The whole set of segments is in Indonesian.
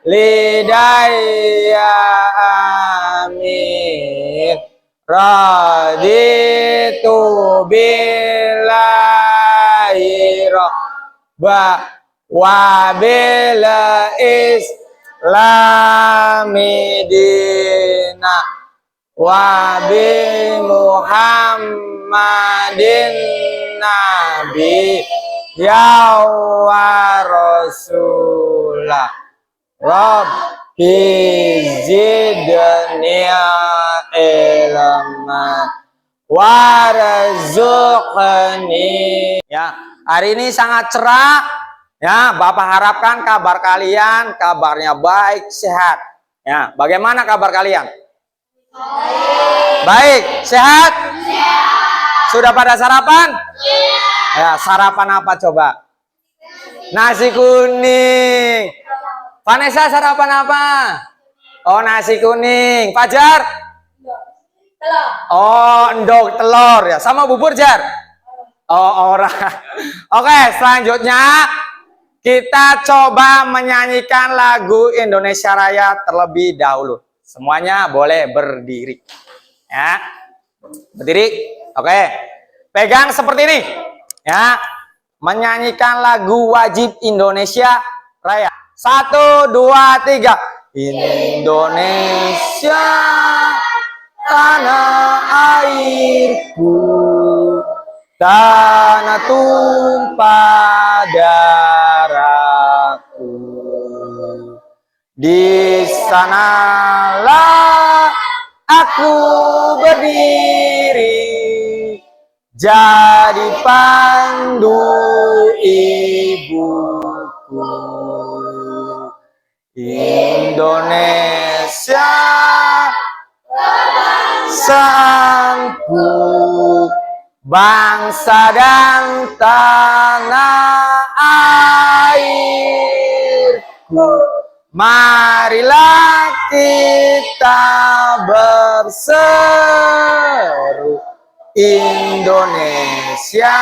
lidayya amin. Raditu billahi rabba wa bil islami dina wa bi Muhammadin nabi ya wa rasulah Rabbi zidni ilman warzuqni. Ya, hari ini sangat cerah. Ya, Bapak harapkan kabar kalian kabarnya baik, sehat. Ya, bagaimana kabar kalian? Baik, sehat? Sudah pada sarapan? Ya, sarapan apa coba? Nasi kuning. Vanessa sarapan apa? Oh, nasi kuning. Fajar? Oh, endog telur ya. Sama bubur, Jar? Oh, orang. Oke, selanjutnya kita coba menyanyikan lagu Indonesia Raya terlebih dahulu. Semuanya boleh berdiri. Ya. Berdiri. Oke. Pegang seperti ini. Ya. Menyanyikan lagu wajib Indonesia Raya. 1, 2, 3. Indonesia tanah airku, tanah tumpah darahku. Di sanalah aku berdiri, jadi pandu ibuku. Indonesia bangsaku, bangsa dan tanah airku. Marilah kita berseru, Indonesia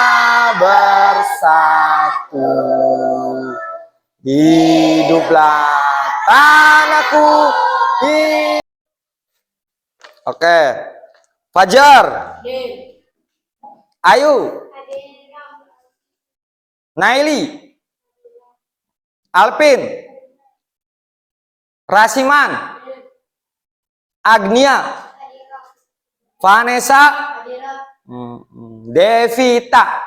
bersatu. Hiduplah tanahku. Oke. Fajar. Ayu. Naili. Alpin. Rasiman. Agnia. Vanessa. Devita.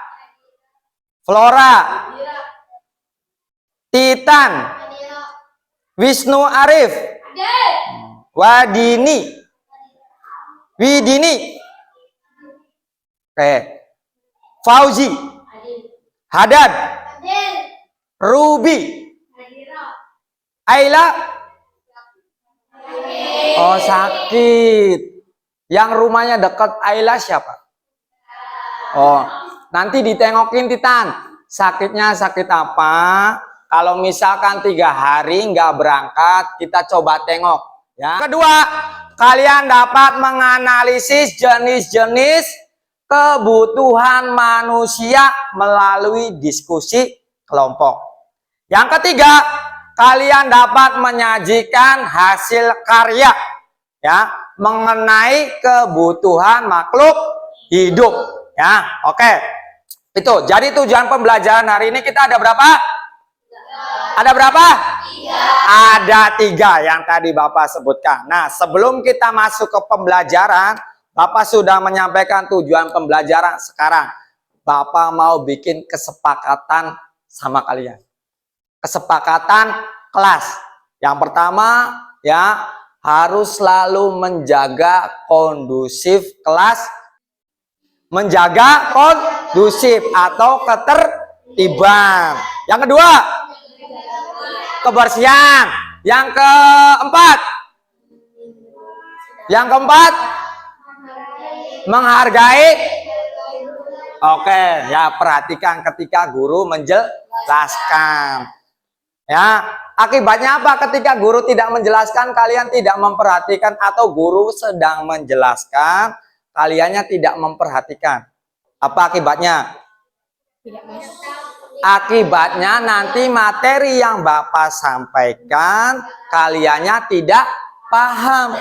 Flora. Titan. Wisnu Arif. Wadini. Widini. Oke. Fauzi. Hadad. Ruby. Ayla. Oh, sakit. Yang rumahnya dekat Ayla siapa? Oh, nanti ditengokin Titan. Sakitnya sakit apa? Kalau misalkan 3 hari nggak berangkat, kita coba tengok. Ya. Kedua, kalian dapat menganalisis jenis-jenis kebutuhan manusia melalui diskusi kelompok. Yang ketiga, kalian dapat menyajikan hasil karya ya mengenai kebutuhan makhluk hidup ya. Oke. Itu. Jadi tujuan pembelajaran hari ini kita ada berapa? Ada berapa? 3. Ada 3 yang tadi Bapak sebutkan. Nah, sebelum kita masuk ke pembelajaran, Bapak sudah menyampaikan tujuan pembelajaran. Sekarang Bapak mau bikin kesepakatan sama kalian. Kesepakatan kelas. Yang pertama ya, harus selalu menjaga kondusif kelas. Menjaga kondusif atau ketertiban. Yang kedua, kebersihan. Yang keempat, menghargai. Oke, ya perhatikan ketika guru menjelaskan. Ya, akibatnya apa ketika guru tidak menjelaskan, kalian tidak memperhatikan, atau guru sedang menjelaskan, kaliannya tidak memperhatikan. Apa akibatnya? Akibatnya nanti materi yang Bapak sampaikan kaliannya tidak paham.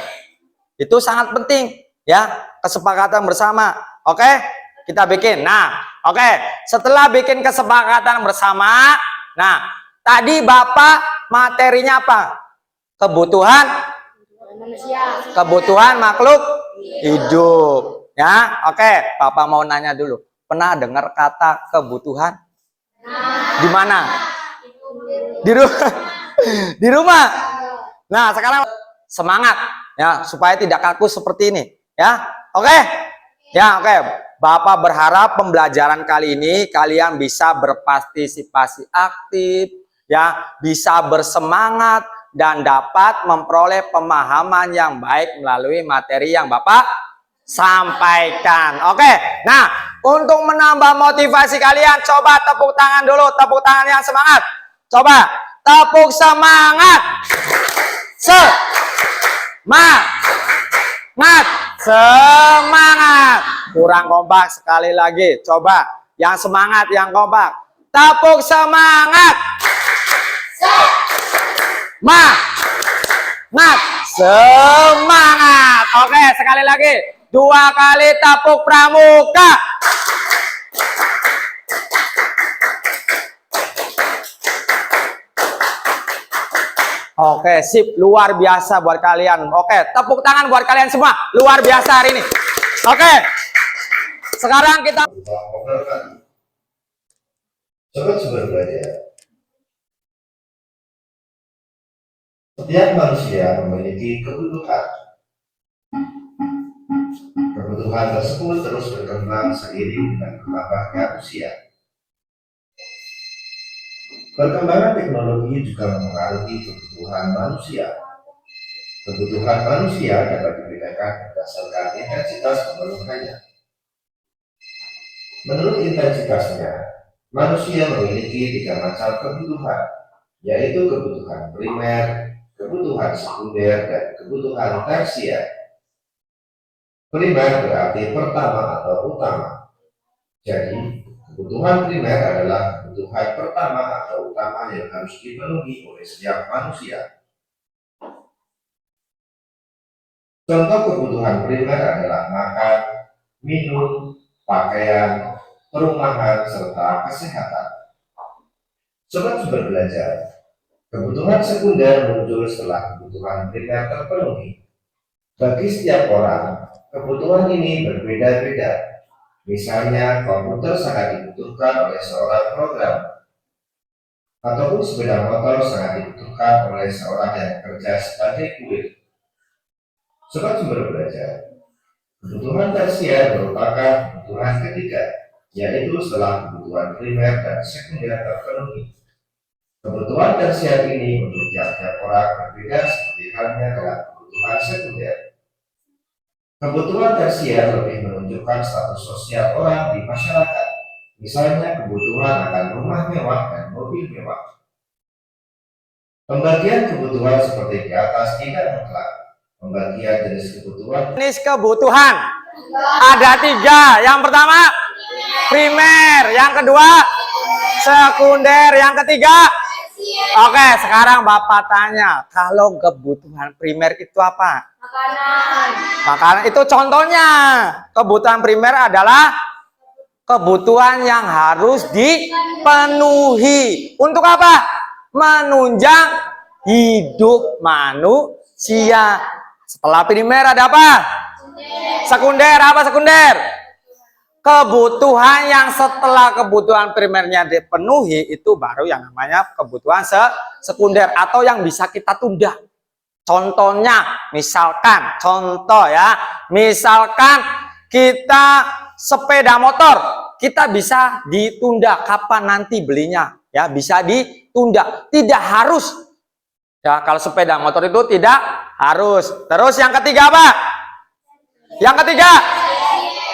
Itu sangat penting ya, kesepakatan bersama. Oke, kita bikin. Nah, oke, setelah bikin kesepakatan bersama, nah, tadi Bapak materinya apa? Kebutuhan makhluk hidup. Ya, oke, Bapak mau nanya dulu. Pernah dengar kata kebutuhan? Di mana? Di rumah. Di rumah. Nah, sekarang semangat ya supaya tidak kaku seperti ini ya. Oke. Ya, oke. Bapak berharap pembelajaran kali ini kalian bisa berpartisipasi aktif ya, bisa bersemangat dan dapat memperoleh pemahaman yang baik melalui materi yang Bapak sampaikan. Oke. Nah, untuk menambah motivasi kalian, coba tepuk tangan dulu, tepuk tangan yang semangat. Coba tepuk semangat. Semangat. Kurang kompak sekali lagi. Coba yang semangat, yang kompak. Tepuk semangat. Semangat. Oke, sekali lagi. 2 kali tepuk pramuka. Oke, sip, luar biasa buat kalian. Oke, tepuk tangan buat kalian semua. Luar biasa hari ini. Oke. Sekarang kita Sobat-sobat belajar. Setiap manusia memiliki kebutuhan. Kebutuhan tersebut terus berkembang seiring dengan bertambahnya usia. Perkembangan teknologi juga mempengaruhi kebutuhan manusia. Kebutuhan manusia dapat dibedakan berdasarkan intensitas pemenuhannya. Menurut intensitasnya, manusia memiliki 3 macam kebutuhan, yaitu kebutuhan primer, kebutuhan sekunder, dan kebutuhan tersier. Primer berarti pertama atau utama. Jadi, kebutuhan primer adalah kebutuhan pertama atau utama yang harus dipenuhi oleh setiap manusia. Contoh kebutuhan primer adalah makan, minum, pakaian, perumahan, serta kesehatan. Sobat-sobat belajar, kebutuhan sekunder muncul setelah kebutuhan primer terpenuhi. Bagi setiap orang, kebutuhan ini berbeda-beda. Misalnya, komputer sangat dibutuhkan oleh seorang programmer, ataupun sepeda motor sangat dibutuhkan oleh seorang yang bekerja sebagai kurir. Sobat-sobat belajar, kebutuhan tersier merupakan kebutuhan ketiga, yaitu setelah kebutuhan primer dan sekunder terpenuhi. Kebutuhan tersier ini menurut tiap-tiap orang berbeda seperti halnya dengan kebutuhan sekunder. Kebutuhan tersier lebih menunjukkan status sosial orang di masyarakat, misalnya kebutuhan akan rumah mewah dan mobil mewah. Pembagian kebutuhan seperti di atas tidak mutlak. Pembagian jenis kebutuhan ada 3. Yang pertama primer, yang kedua sekunder, yang ketiga. Oke, sekarang Bapak tanya, kalau kebutuhan primer itu apa? Makanan itu contohnya. Kebutuhan primer adalah kebutuhan yang harus dipenuhi. Untuk apa? Menunjang hidup manusia. Setelah primer ada apa? Sekunder. Apa sekunder? Kebutuhan yang setelah kebutuhan primernya dipenuhi itu baru yang namanya kebutuhan sekunder atau yang bisa kita tunda. Contohnya, misalkan, misalkan kita sepeda motor, kita bisa ditunda kapan nanti belinya, ya bisa ditunda, tidak harus. Ya, kalau sepeda motor itu tidak harus. Terus yang ketiga apa? Yang ketiga,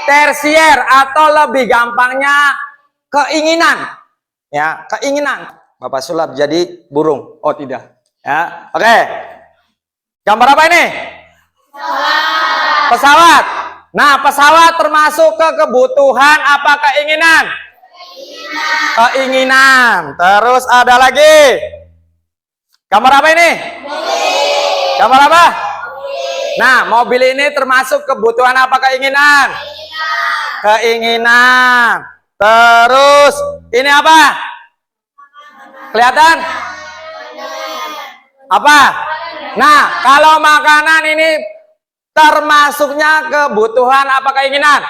tersier atau lebih gampangnya keinginan. Ya, keinginan. Bapak sulap jadi burung. Oh, tidak. Ya, oke. Gambar apa ini? Pesawat. Nah, pesawat termasuk ke kebutuhan apa keinginan? Keinginan. Terus ada lagi. Gambar apa ini? Gambar apa? Nah, mobil ini termasuk kebutuhan apa keinginan? Keinginan. Terus ini apa? Kelihatan? Apa? Nah, kalau makanan ini termasuknya kebutuhan apa keinginan?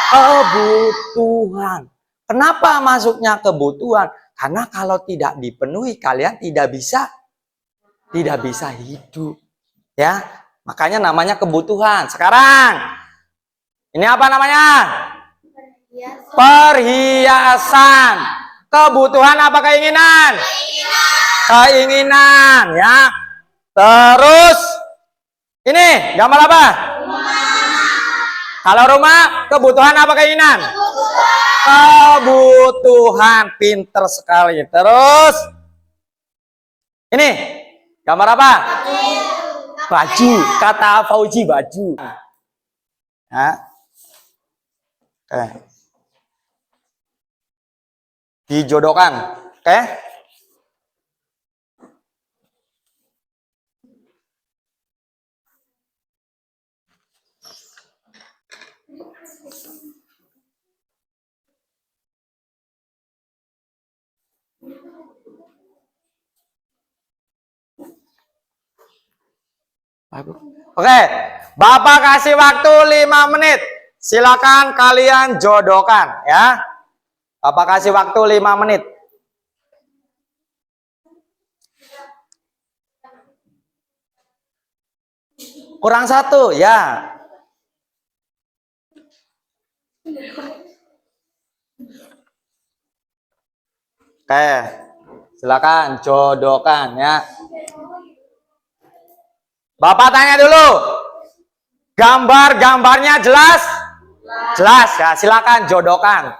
Kebutuhan. Kenapa masuknya kebutuhan? Karena kalau tidak dipenuhi kalian tidak bisa hidup. Ya, makanya namanya kebutuhan. Sekarang ini apa namanya? Perhiasan. Kebutuhan apa keinginan? Keinginan, ya. Terus ini gambar apa? Kalau rumah, kebutuhan apa keinginan? Kebutuhan. Pinter sekali. Terus ini gambar apa? Baju. Kata Fauji baju. Ya. Oke. Dijodohkan. Oke. Oke, Bapak kasih waktu 5 menit. Silakan kalian jodohkan, ya. Bapak kasih waktu 5 menit. Kurang 1, ya. Oke, silakan jodohkan, ya. Bapak tanya dulu, gambarnya jelas? Jelas, ya. Silakan jodohkan.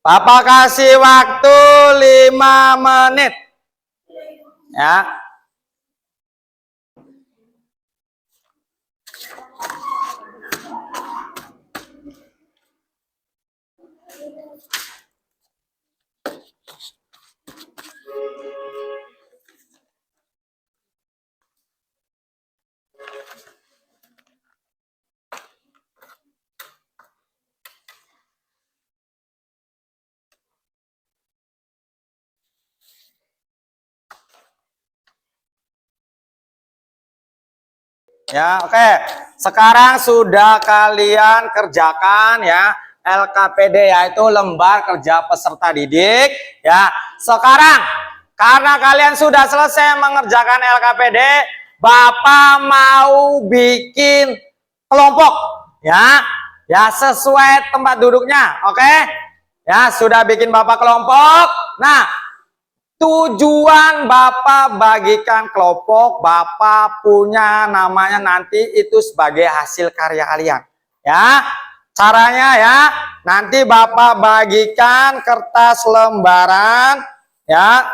Bapak kasih waktu 5 menit, ya. Ya, oke. Sekarang sudah kalian kerjakan, ya, LKPD, yaitu lembar kerja peserta didik, ya. Sekarang karena kalian sudah selesai mengerjakan LKPD, Bapak mau bikin kelompok, ya. Ya, sesuai tempat duduknya, oke? Ya, sudah bikin Bapak kelompok. Nah, tujuan Bapak bagikan kelompok, Bapak punya namanya nanti itu sebagai hasil karya kalian. Ya, caranya ya, nanti Bapak bagikan kertas lembaran, ya.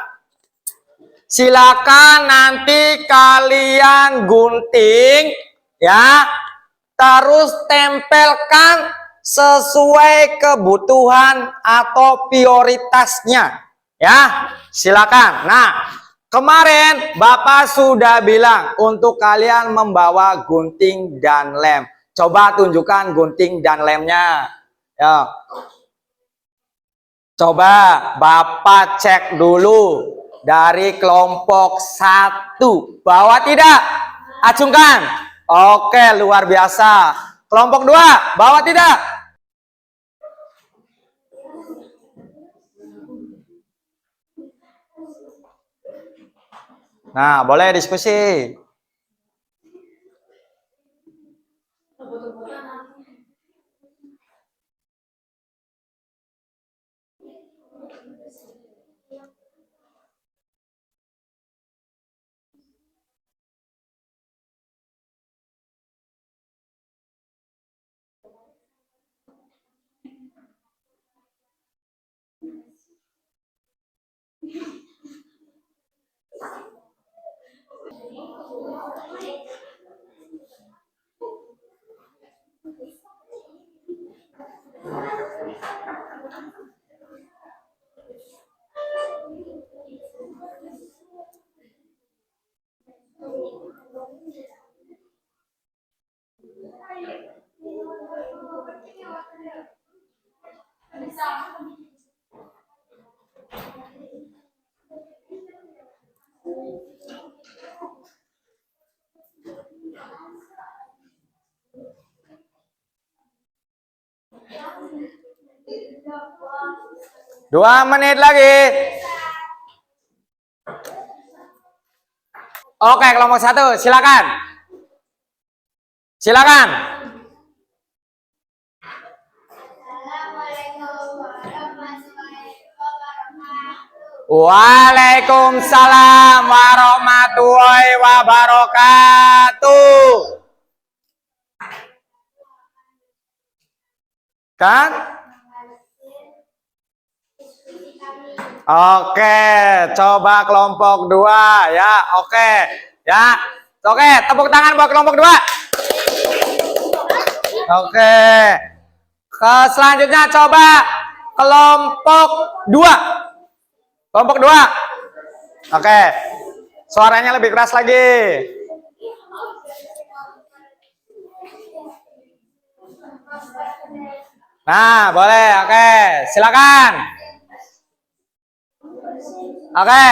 Silakan nanti kalian gunting, ya. Terus tempelkan sesuai kebutuhan atau prioritasnya. Ya, silakan. Nah, kemarin Bapak sudah bilang untuk kalian membawa gunting dan lem. Coba tunjukkan gunting dan lemnya. Ya. Coba Bapak cek dulu dari kelompok 1. Bawa tidak? Acungkan. Oke, luar biasa. Kelompok 2, bawa tidak? Nah, boleh diskusi. 2 menit lagi. Oke, kelompok 1, silakan. Silakan. Waalaikumsalam warahmatullahi wabarakatuh. Kan? Oke, coba kelompok 2 ya. Oke. Ya. Oke, tepuk tangan buat kelompok 2. Oke. Selanjutnya coba kelompok 2. Kelompok 2. Oke. Suaranya lebih keras lagi. Nah, boleh. Oke, silakan. Oke.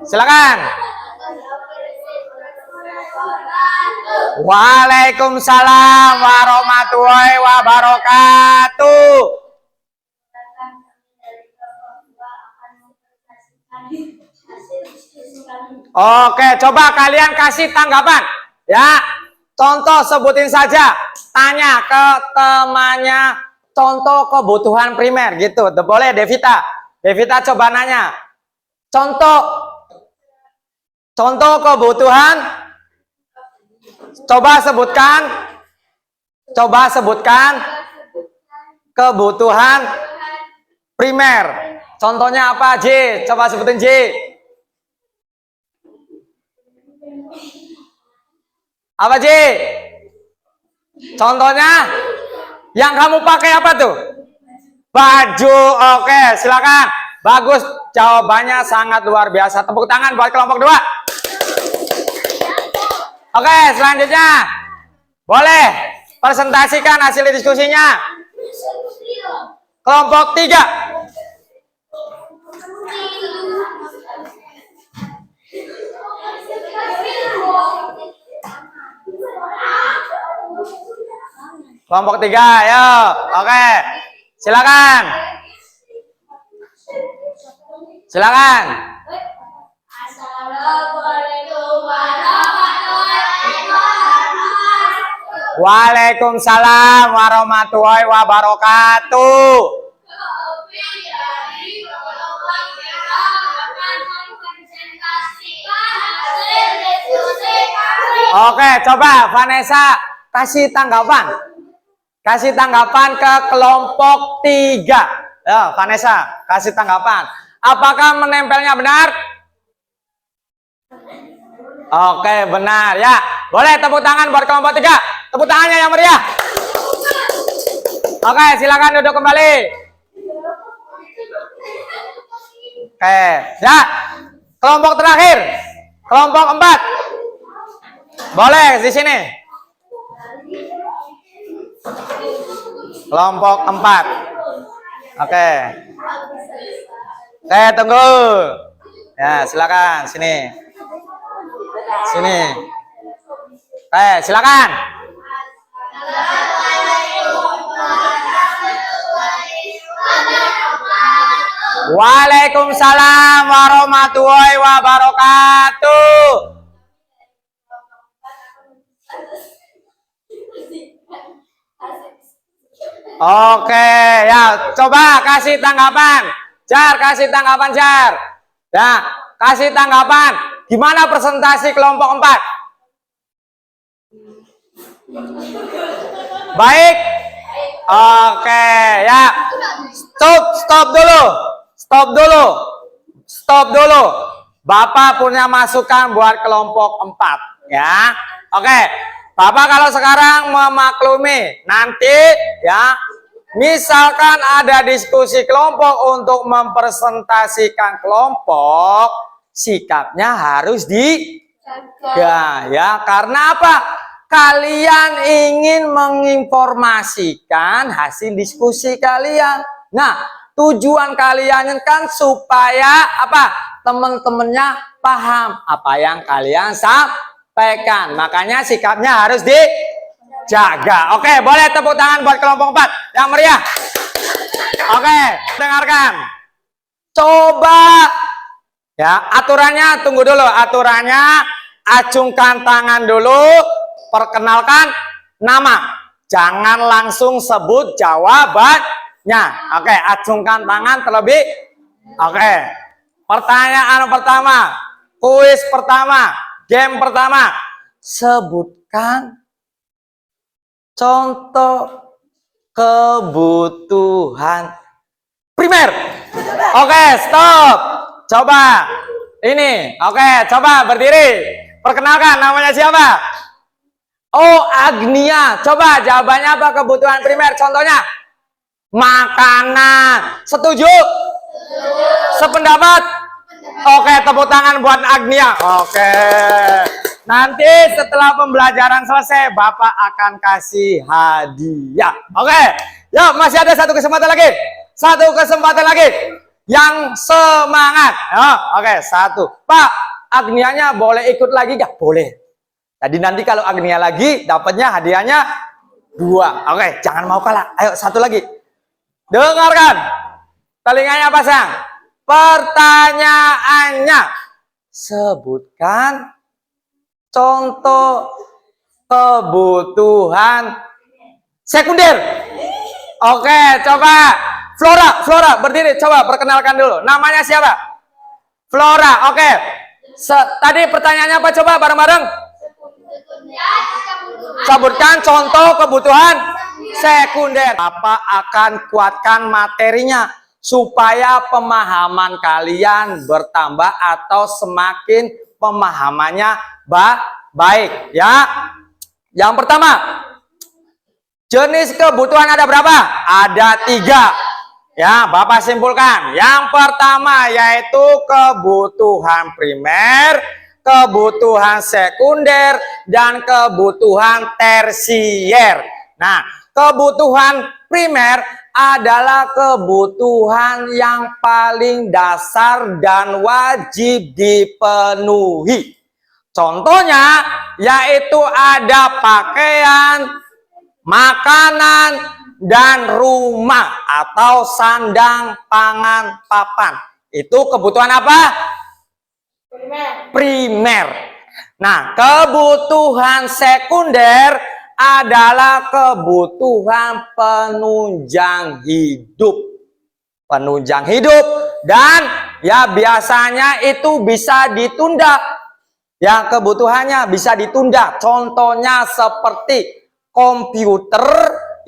Silakan. Waalaikumsalam warahmatullahi wabarakatuh. Oke, coba kalian kasih tanggapan ya. Contoh sebutin saja. Tanya ke temannya contoh kebutuhan primer gitu. Boleh Devita. Devita coba nanya. Contoh kebutuhan. Coba sebutkan kebutuhan primer. Contohnya apa, J? Coba sebutin J. Apa, J? Contohnya yang kamu pakai apa tuh? Baju. Oke, silakan. Bagus, jawabannya sangat luar biasa. Tepuk tangan buat kelompok 2. Oke, selanjutnya boleh presentasikan hasil diskusinya. Kelompok 3. Kelompok 3, ayo. Oke, silakan. Silakan. Waalaikumsalam warahmatullahi wabarakatuh. Oke, coba Vanessa kasih tanggapan. Kasih tanggapan ke kelompok 3. Ya, Vanessa, kasih tanggapan. Apakah menempelnya benar? Oke, benar ya. Boleh tepuk tangan buat kelompok 3. Tepuk tangannya yang meriah. Oke, silakan duduk kembali. Oke, ya. Kelompok terakhir. Kelompok 4. Boleh di sini. Kelompok 4. Oke. Tunggu. Ya, silakan sini. Sini. Silakan. Waalaikumsalam warahmatullahi wabarakatuh. Oke, ya, coba kasih tanggapan. Jar, kasih tanggapan, Jar. Ya, kasih tanggapan. Gimana presentasi kelompok 4? Baik. Oke, ya. Stop dulu. Bapak punya masukan buat kelompok 4, ya. Oke. Bapak kalau sekarang memaklumi nanti ya, misalkan ada diskusi kelompok untuk mempresentasikan kelompok, sikapnya harus dijaga ya. Karena apa? Kalian ingin menginformasikan hasil diskusi kalian. Nah, tujuan kalian kan supaya apa? Teman-temannya paham apa yang kalian sampaikan. Makanya sikapnya harus dijaga. Oke, boleh tepuk tangan buat kelompok 4 yang meriah. Oke, dengarkan. Coba. Ya, aturannya tunggu dulu. Aturannya acungkan tangan dulu, perkenalkan nama. Jangan langsung sebut jawabannya. Oke, acungkan tangan terlebih. Oke. Pertanyaan pertama, kuis pertama, game pertama. Sebutkan contoh kebutuhan primer. Oke, stop. Coba. Ini. Oke, coba berdiri. Perkenalkan, namanya siapa? Oh, Agnia. Coba jawabannya apa kebutuhan primer? Contohnya? Makanan. Setuju? Sependapat? Oke, tepuk tangan buat Agnia. Oke. Nanti setelah pembelajaran selesai, Bapak akan kasih hadiah. Oke. Yuk, masih ada satu kesempatan lagi. Satu kesempatan lagi. Yang semangat. Oh, oke, satu. Pak, Agnianya boleh ikut lagi nggak? Boleh. Jadi nanti kalau Agnia lagi, dapatnya hadiahnya 2. Oke, jangan mau kalah. Ayo, satu lagi. Dengarkan. Telinganya pasang. Pertanyaannya. Sebutkan contoh kebutuhan sekunder. Oke, coba. Flora, berdiri. Coba perkenalkan dulu. Namanya siapa? Flora, oke. Tadi pertanyaannya apa? Coba bareng-bareng. Sebutkan contoh kebutuhan sekunder. Bapak akan kuatkan materinya supaya pemahaman kalian bertambah atau semakin pemahamannya baik. Ya. Yang pertama, jenis kebutuhan ada berapa? Ada 3. Ya, Bapak simpulkan. Yang pertama yaitu kebutuhan primer, kebutuhan sekunder, dan kebutuhan tersier. Nah, kebutuhan primer adalah kebutuhan yang paling dasar dan wajib dipenuhi. Contohnya yaitu ada pakaian, makanan, dan rumah atau sandang, pangan, papan. Itu kebutuhan apa? Primer. Nah, kebutuhan sekunder adalah kebutuhan penunjang hidup. Penunjang hidup dan ya biasanya itu bisa ditunda. Ya, kebutuhannya bisa ditunda. Contohnya seperti komputer,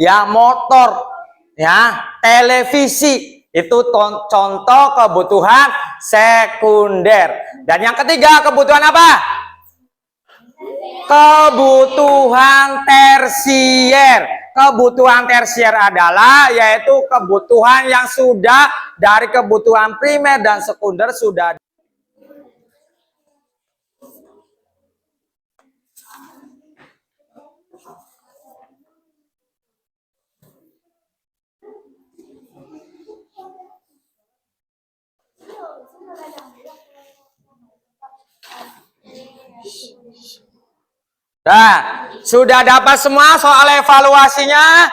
ya, motor, ya, televisi. Itu contoh kebutuhan sekunder. Dan yang ketiga, kebutuhan apa? Kebutuhan tersier. Kebutuhan tersier adalah yaitu kebutuhan yang sudah dari kebutuhan primer dan sekunder sudah. Nah, sudah dapat semua soal evaluasinya?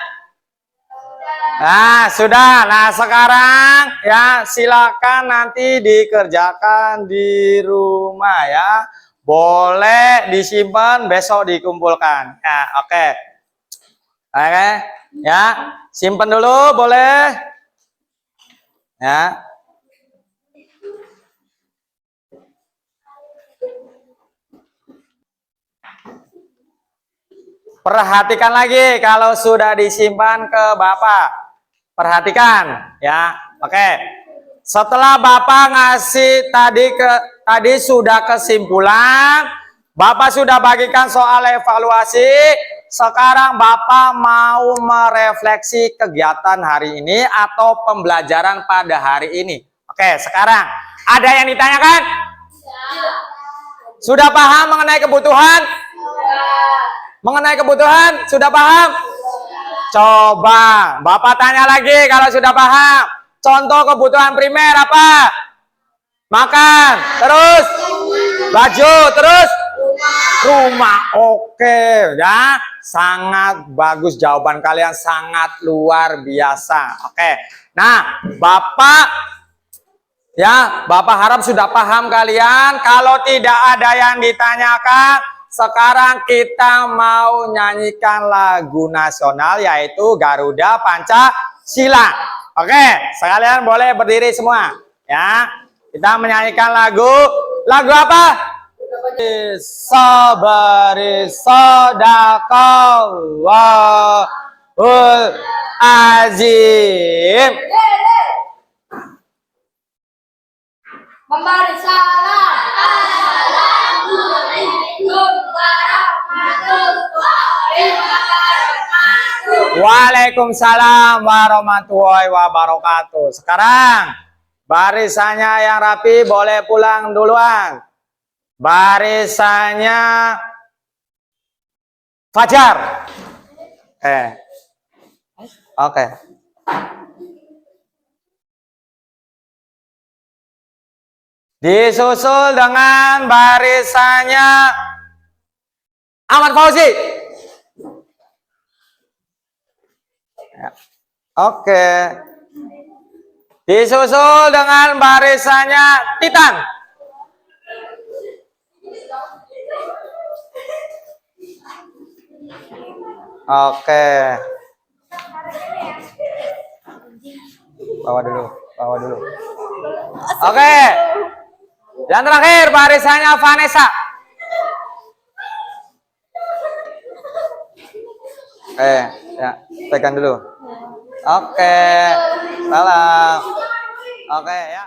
Nah, sudah. Nah, sekarang ya silakan nanti dikerjakan di rumah ya. Boleh disimpan, besok dikumpulkan. Ya, oke. Oke, ya. Simpan dulu boleh. Ya. Perhatikan lagi kalau sudah disimpan ke Bapak. Perhatikan ya. Oke. Setelah Bapak ngasih tadi sudah kesimpulan, Bapak sudah bagikan soal evaluasi. Sekarang Bapak mau merefleksi kegiatan hari ini atau pembelajaran pada hari ini. Oke, sekarang ada yang ditanyakan? Sudah paham mengenai kebutuhan? Mengenai kebutuhan, sudah paham? Coba, Bapak tanya lagi kalau sudah paham. Contoh kebutuhan primer apa? Makan, terus baju, terus rumah. Oke, ya. Sangat bagus jawaban kalian, sangat luar biasa. Oke. Nah, Bapak Ya, Bapak harap sudah paham kalian. Kalau tidak ada yang ditanyakan, sekarang kita mau nyanyikan lagu nasional yaitu Garuda Pancasila. Oke, sekalian boleh berdiri semua. Ya, kita menyanyikan lagu apa? Sabari sodakallahul azim. Memberi salam. Assalamualaikum warahmatullahi wabarakatuh. Waalaikumsalam warahmatullahi wabarakatuh. Sekarang barisannya yang rapi boleh pulang duluan. Barisannya Fajar. Oke. Disusul dengan barisannya Ahmad Fauzi. Ya. Oke. Disusul dengan barisannya Titan. Oke. Bawa dulu. Oke. Yang terakhir barisannya Vanessa. Ya, pegang dulu. Oke. Salam. Oke, ya.